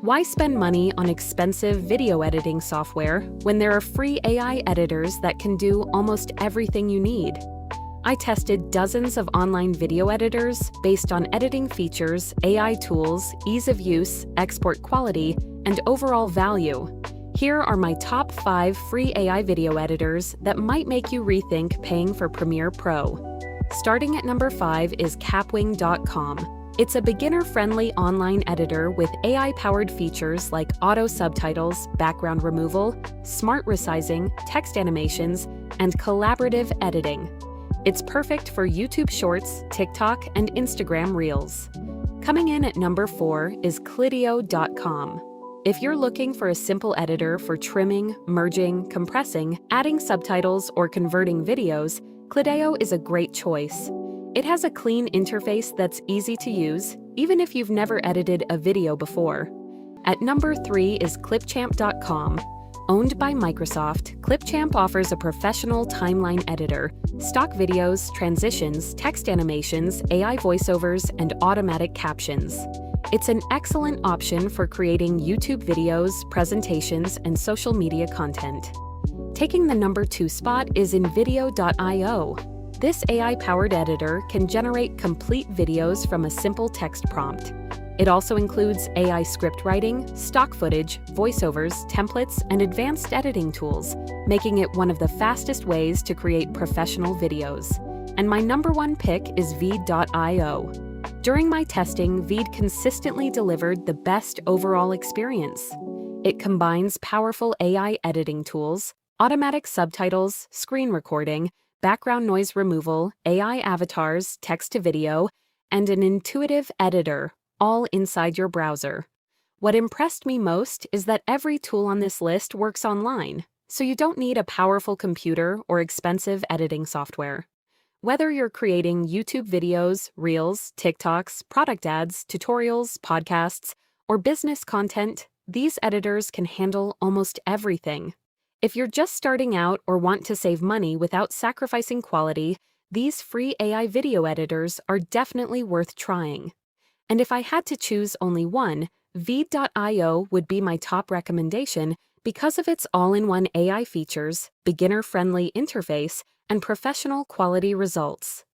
Why spend money on expensive video editing software when there are free AI editors that can do almost everything you need? I tested dozens of online video editors based on editing features, AI tools, ease of use, export quality, and overall value. Here are my top 5 free AI video editors that might make you rethink paying for Premiere Pro. Starting at number 5 is capwing.com. It's a beginner-friendly online editor with AI-powered features like auto subtitles, background removal, smart resizing, text animations, and collaborative editing. It's perfect for YouTube Shorts, TikTok, and Instagram Reels. Coming in at number 4 is clidio.com. If you're looking for a simple editor for trimming, merging, compressing, adding subtitles, or converting videos, Clidio is a great choice. It has a clean interface that's easy to use, even if you've never edited a video before. At number 3 is clipchamp.com. Owned by Microsoft, Clipchamp offers a professional timeline editor, stock videos, transitions, text animations, AI voiceovers, and automatic captions. It's an excellent option for creating YouTube videos, presentations, and social media content. Taking the number 2 spot is InVideo.io. This AI-powered editor can generate complete videos from a simple text prompt. It also includes AI script writing, stock footage, voiceovers, templates, and advanced editing tools, making it one of the fastest ways to create professional videos. And my number 1 pick is Veed.io. During my testing, Veed consistently delivered the best overall experience. It combines powerful AI editing tools, automatic subtitles, screen recording, background noise removal, AI avatars, text-to-video, and an intuitive editor, all inside your browser. What impressed me most is that every tool on this list works online, so you don't need a powerful computer or expensive editing software. Whether you're creating YouTube videos, Reels, TikToks, product ads, tutorials, podcasts, or business content, these editors can handle almost everything. If you're just starting out or want to save money without sacrificing quality, these free AI video editors are definitely worth trying. And if I had to choose only one, Veed.io would be my top recommendation because of its all-in-one AI features, beginner-friendly interface, and professional quality results.